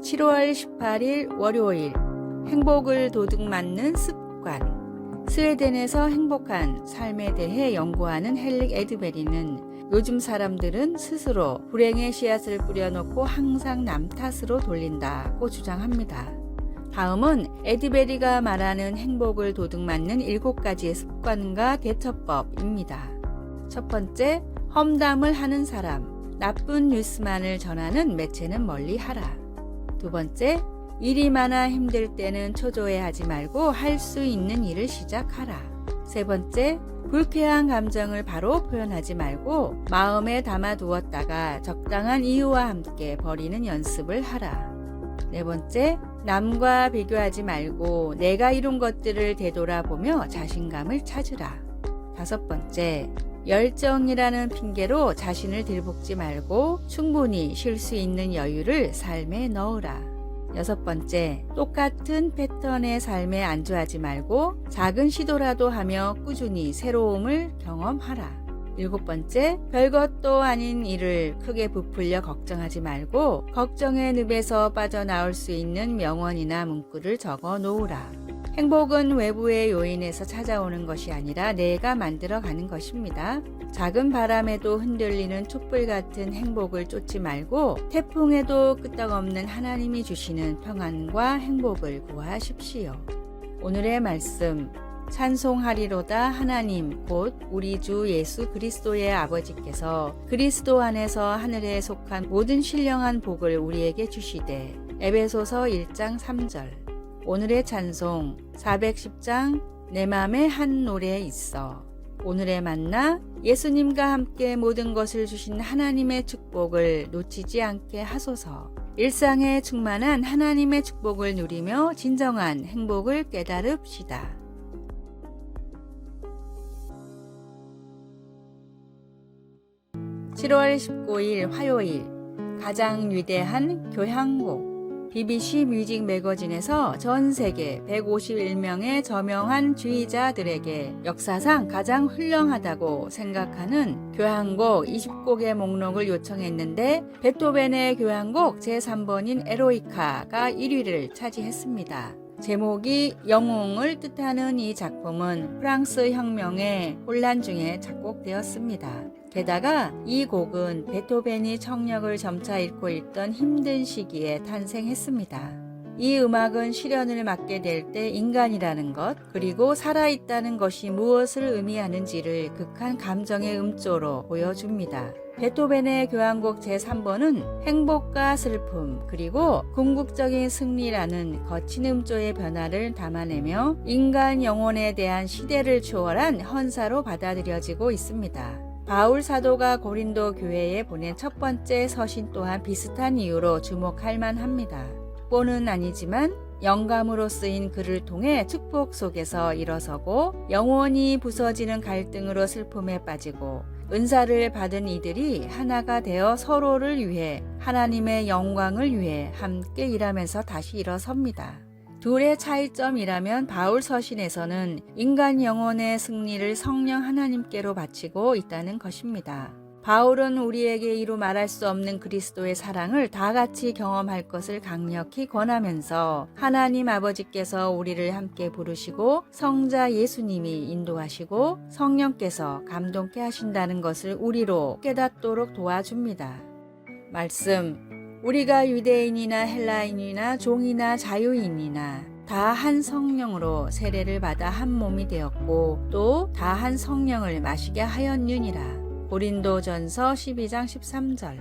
7월 18일 월요일, 행복을 도둑맞는 습관. 스웨덴에서 행복한 삶에 대해 연구하는 헬릭 에드베리는 요즘 사람들은 스스로 불행의 씨앗을 뿌려놓고 항상 남 탓으로 돌린다고 주장합니다. 다음은 에드베리가 말하는 행복을 도둑맞는 7가지의 습관과 대처법입니다. 첫 번째, 험담을 하는 사람. 나쁜 뉴스만을 전하는 매체는 멀리하라. 두 번째, 일이 많아 힘들 때는 초조해하지 말고 할 수 있는 일을 시작하라. 세 번째, 불쾌한 감정을 바로 표현하지 말고 마음에 담아두었다가 적당한 이유와 함께 버리는 연습을 하라. 네 번째, 남과 비교하지 말고 내가 이룬 것들을 되돌아보며 자신감을 찾으라. 다섯 번째, 열정이라는 핑계로 자신을 들볶지 말고 충분히 쉴 수 있는 여유를 삶에 넣으라. 여섯 번째, 똑같은 패턴의 삶에 안주하지 말고 작은 시도라도 하며 꾸준히 새로움을 경험하라. 일곱 번째, 별것도 아닌 일을 크게 부풀려 걱정하지 말고 걱정의 늪에서 빠져나올 수 있는 명언이나 문구를 적어 놓으라. 행복은 외부의 요인에서 찾아오는 것이 아니라 내가 만들어가는 것입니다. 작은 바람에도 흔들리는 촛불 같은 행복을 쫓지 말고 태풍에도 끄떡없는 하나님이 주시는 평안과 행복을 구하십시오. 오늘의 말씀, 찬송하리로다 하나님 곧 우리 주 예수 그리스도의 아버지께서 그리스도 안에서 하늘에 속한 모든 신령한 복을 우리에게 주시되. 에베소서 1장 3절. 오늘의 찬송 410장 내 맘에 한 노래 있어. 오늘의 만나, 예수님과 함께 모든 것을 주신 하나님의 축복을 놓치지 않게 하소서. 일상에 충만한 하나님의 축복을 누리며 진정한 행복을 깨달읍시다. 7월 19일 화요일, 가장 위대한 교향곡. BBC 뮤직 매거진에서 전 세계 151명의 저명한 지휘자들에게 역사상 가장 훌륭하다고 생각하는 교향곡 20곡의 목록을 요청했는데 베토벤의 교향곡 제3번인 에로이카가 1위를 차지했습니다. 제목이 영웅을 뜻하는 이 작품은 프랑스 혁명의 혼란 중에 작곡되었습니다. 게다가 이 곡은 베토벤이 청력을 점차 잃고 있던 힘든 시기에 탄생했습니다. 이 음악은 시련을 맞게 될 때 인간이라는 것, 그리고 살아있다는 것이 무엇을 의미하는지를 극한 감정의 음조로 보여줍니다. 베토벤의 교향곡 제3번은 행복과 슬픔, 그리고 궁극적인 승리라는 거친 음조의 변화를 담아내며 인간 영혼에 대한 시대를 초월한 헌사로 받아들여지고 있습니다. 바울 사도가 고린도 교회에 보낸 첫 번째 서신 또한 비슷한 이유로 주목할 만합니다. 뽀는 아니지만 영감으로 쓰인 글을 통해 축복 속에서 일어서고 영원히 부서지는 갈등으로 슬픔에 빠지고 은사를 받은 이들이 하나가 되어 서로를 위해 하나님의 영광을 위해 함께 일하면서 다시 일어섭니다. 둘의 차이점이라면 바울 서신에서는 인간 영혼의 승리를 성령 하나님께로 바치고 있다는 것입니다. 바울은 우리에게 이루 말할 수 없는 그리스도의 사랑을 다 같이 경험할 것을 강력히 권하면서 하나님 아버지께서 우리를 함께 부르시고 성자 예수님이 인도하시고 성령께서 감동케 하신다는 것을 우리로 깨닫도록 도와줍니다. 말씀, 우리가 유대인이나 헬라인이나 종이나 자유인이나 다 한 성령으로 세례를 받아 한 몸이 되었고 또 다 한 성령을 마시게 하였느니라. 고린도전서 12장 13절.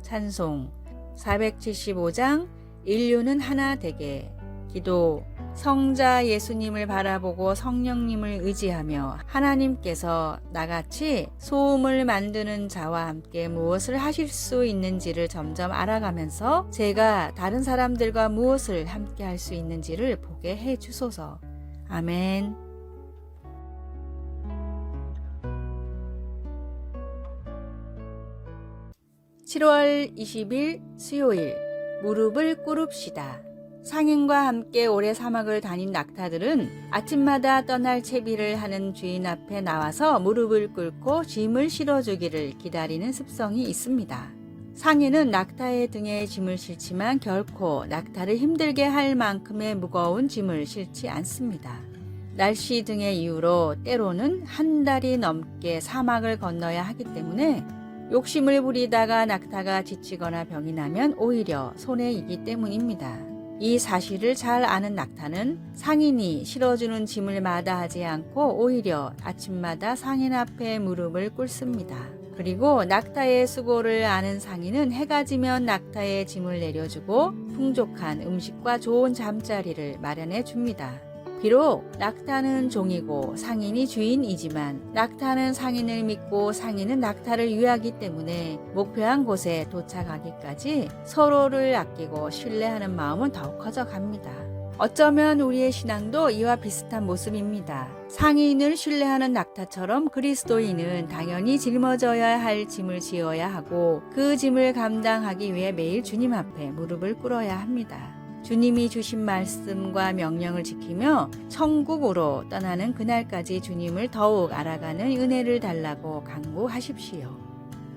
찬송 475장 인류는 하나 되게. 기도, 성자 예수님을 바라보고 성령님을 의지하며 하나님께서 나같이 소음을 만드는 자와 함께 무엇을 하실 수 있는지를 점점 알아가면서 제가 다른 사람들과 무엇을 함께 할 수 있는지를 보게 해 주소서. 아멘. (7월 20일) 수요일, 무릎을 꿇읍시다. 상인과 함께 오래 사막을 다닌 낙타들은 아침마다 떠날 채비를 하는 주인 앞에 나와서 무릎을 꿇고 짐을 실어주기를 기다리는 습성이 있습니다. 상인은 낙타의 등에 짐을 실지만 결코 낙타를 힘들게 할 만큼의 무거운 짐을 실지 않습니다. 날씨 등의 이유로 때로는 한 달이 넘게 사막을 건너야 하기 때문에 욕심을 부리다가 낙타가 지치거나 병이 나면 오히려 손해이기 때문입니다. 이 사실을 잘 아는 낙타는 상인이 실어주는 짐을 마다하지 않고 오히려 아침마다 상인 앞에 무릎을 꿇습니다. 그리고 낙타의 수고를 아는 상인은 해가 지면 낙타의 짐을 내려주고 풍족한 음식과 좋은 잠자리를 마련해 줍니다. 비록 낙타는 종이고 상인이 주인이지만 낙타는 상인을 믿고 상인은 낙타를 위하기 때문에 목표한 곳에 도착하기까지 서로를 아끼고 신뢰하는 마음은 더욱 커져갑니다. 어쩌면 우리의 신앙도 이와 비슷한 모습입니다. 상인을 신뢰하는 낙타처럼 그리스도인은 당연히 짊어져야 할 짐을 지어야 하고 그 짐을 감당하기 위해 매일 주님 앞에 무릎을 꿇어야 합니다. 주님이 주신 말씀과 명령을 지키며 천국으로 떠나는 그날까지 주님을 더욱 알아가는 은혜를 달라고 간구하십시오.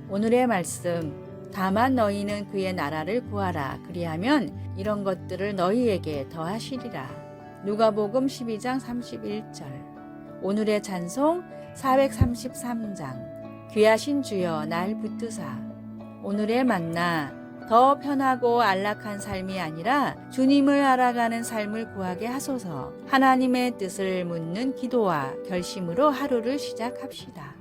오늘의 말씀, 다만 너희는 그의 나라를 구하라. 그리하면 이런 것들을 너희에게 더하시리라. 누가복음 12장 31절. 오늘의 찬송 433장. 귀하신 주여 날 붙드사. 오늘의 만나, 더 편하고 안락한 삶이 아니라 주님을 알아가는 삶을 구하게 하소서. 하나님의 뜻을 묻는 기도와 결심으로 하루를 시작합시다.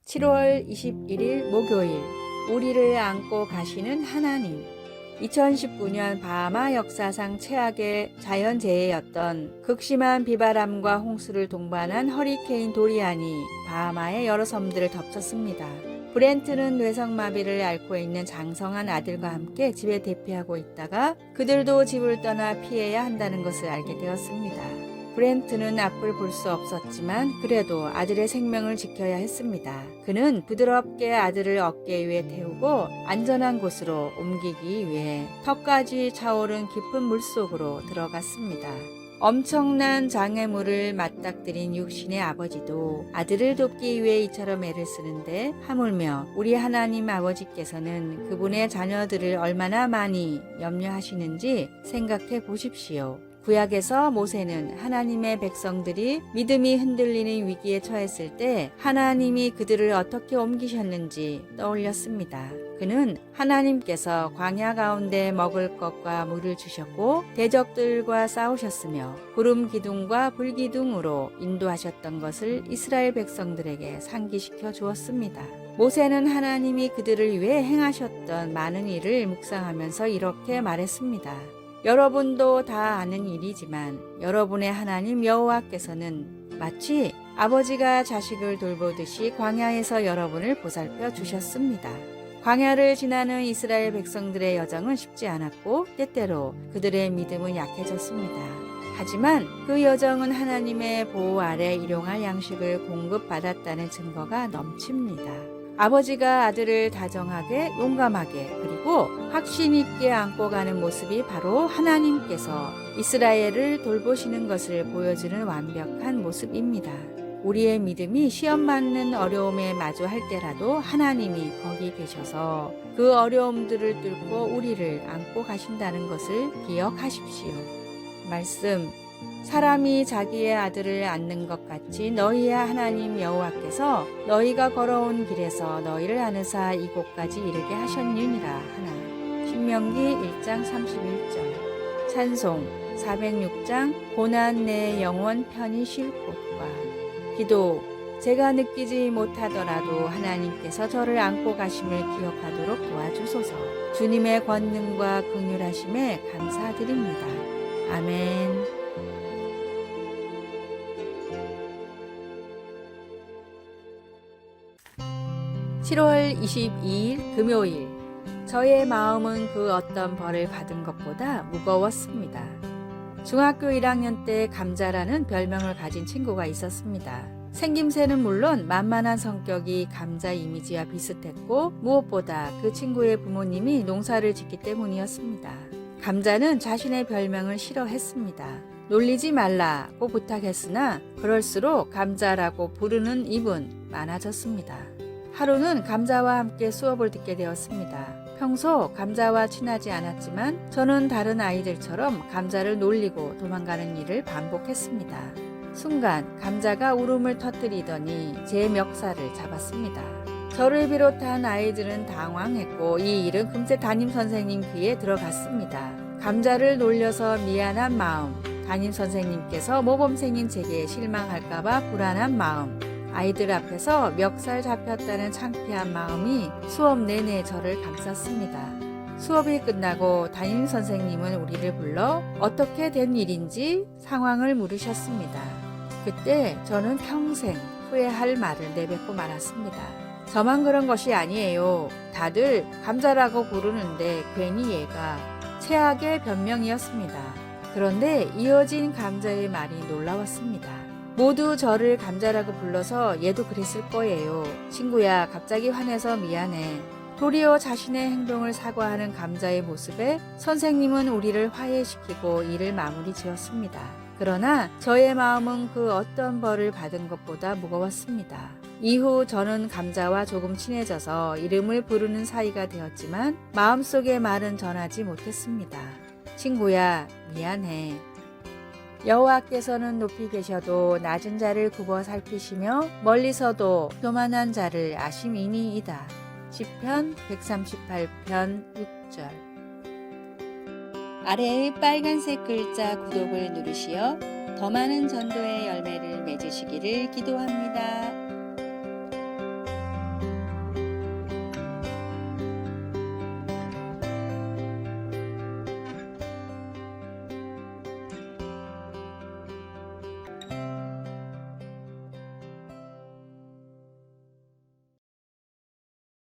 (7월 21일) 목요일, 우리를 안고 가시는 하나님. 2019년 바하마 역사상 최악의 자연재해였던 극심한 비바람과 홍수를 동반한 허리케인 도리안이 바하마의 여러 섬들을 덮쳤습니다. 브렌트는 뇌성마비를 앓고 있는 장성한 아들과 함께 집에 대피하고 있다가 그들도 집을 떠나 피해야 한다는 것을 알게 되었습니다. 브렌트는 앞을 볼 수 없었지만 그래도 아들의 생명을 지켜야 했습니다. 그는 부드럽게 아들을 어깨 위에 태우고 안전한 곳으로 옮기기 위해 턱까지 차오른 깊은 물속으로 들어갔습니다. 엄청난 장애물을 맞닥뜨린 육신의 아버지도 아들을 돕기 위해 이처럼 애를 쓰는데 하물며 우리 하나님 아버지께서는 그분의 자녀들을 얼마나 많이 염려하시는지 생각해 보십시오. 구약에서 모세는 하나님의 백성들이 믿음이 흔들리는 위기에 처했을 때 하나님이 그들을 어떻게 옮기셨는지 떠올렸습니다. 그는 하나님께서 광야 가운데 먹을 것과 물을 주셨고 대적들과 싸우셨으며 구름 기둥과 불 기둥으로 인도하셨던 것을 이스라엘 백성들에게 상기시켜 주었습니다. 모세는 하나님이 그들을 위해 행하셨던 많은 일을 묵상하면서 이렇게 말했습니다. 여러분도 다 아는 일이지만 여러분의 하나님 여호와께서는 마치 아버지가 자식을 돌보듯이 광야에서 여러분을 보살펴 주셨습니다. 광야를 지나는 이스라엘 백성들의 여정은 쉽지 않았고 때때로 그들의 믿음은 약해졌습니다. 하지만 그 여정은 하나님의 보호 아래 일용할 양식을 공급받았다는 증거가 넘칩니다. 아버지가 아들을 다정하게 용감하게 그리고 확신 있게 안고 가는 모습이 바로 하나님께서 이스라엘을 돌보시는 것을 보여주는 완벽한 모습입니다. 우리의 믿음이 시험 받는 어려움에 마주할 때라도 하나님이 거기 계셔서 그 어려움들을 뚫고 우리를 안고 가신다는 것을 기억하십시오. 말씀, 사람이 자기의 아들을 안는 것 같이 너희의 하나님 여호와께서 너희가 걸어온 길에서 너희를 안으사 이곳까지 이르게 하셨느니라 하나. 신명기 1장 31절. 찬송 406장 고난 내 영혼 편히 쉴 곳과. 기도, 제가 느끼지 못하더라도 하나님께서 저를 안고 가심을 기억하도록 도와주소서. 주님의 권능과 긍휼하심에 감사드립니다. 아멘. 7월 22일 금요일, 저의 마음은 그 어떤 벌을 받은 것보다 무거웠습니다. 중학교 1학년 때 감자라는 별명을 가진 친구가 있었습니다. 생김새는 물론 만만한 성격이 감자 이미지와 비슷했고 무엇보다 그 친구의 부모님이 농사를 짓기 때문이었습니다. 감자는 자신의 별명을 싫어했습니다. 놀리지 말라고 부탁했으나 그럴수록 감자라고 부르는 입은 많아졌습니다. 하루는 감자와 함께 수업을 듣게 되었습니다. 평소 감자와 친하지 않았지만 저는 다른 아이들처럼 감자를 놀리고 도망가는 일을 반복했습니다. 순간 감자가 울음을 터뜨리더니 제 멱살을 잡았습니다. 저를 비롯한 아이들은 당황했고 이 일은 금세 담임 선생님 귀에 들어갔습니다. 감자를 놀려서 미안한 마음, 담임 선생님께서 모범생인 제게 실망할까봐 불안한 마음, 아이들 앞에서 멱살 잡혔다는 창피한 마음이 수업 내내 저를 감쌌습니다. 수업이 끝나고 담임 선생님은 우리를 불러 어떻게 된 일인지 상황을 물으셨습니다. 그때 저는 평생 후회할 말을 내뱉고 말았습니다. 저만 그런 것이 아니에요. 다들 감자라고 부르는데 괜히 얘가 최악의 변명이었습니다. 그런데 이어진 감자의 말이 놀라웠습니다. 모두 저를 감자라고 불러서 얘도 그랬을 거예요. 친구야, 갑자기 화내서 미안해. 도리어 자신의 행동을 사과하는 감자의 모습에 선생님은 우리를 화해시키고 일을 마무리 지었습니다. 그러나 저의 마음은 그 어떤 벌을 받은 것보다 무거웠습니다. 이후 저는 감자와 조금 친해져서 이름을 부르는 사이가 되었지만 마음속의 말은 전하지 못했습니다. 친구야, 미안해. 여호와께서는 높이 계셔도 낮은 자를 굽어 살피시며 멀리서도 교만한 자를 아심이니이다. 시편 138편 6절. 아래의 빨간색 글자 구독을 누르시어 더 많은 전도의 열매를 맺으시기를 기도합니다.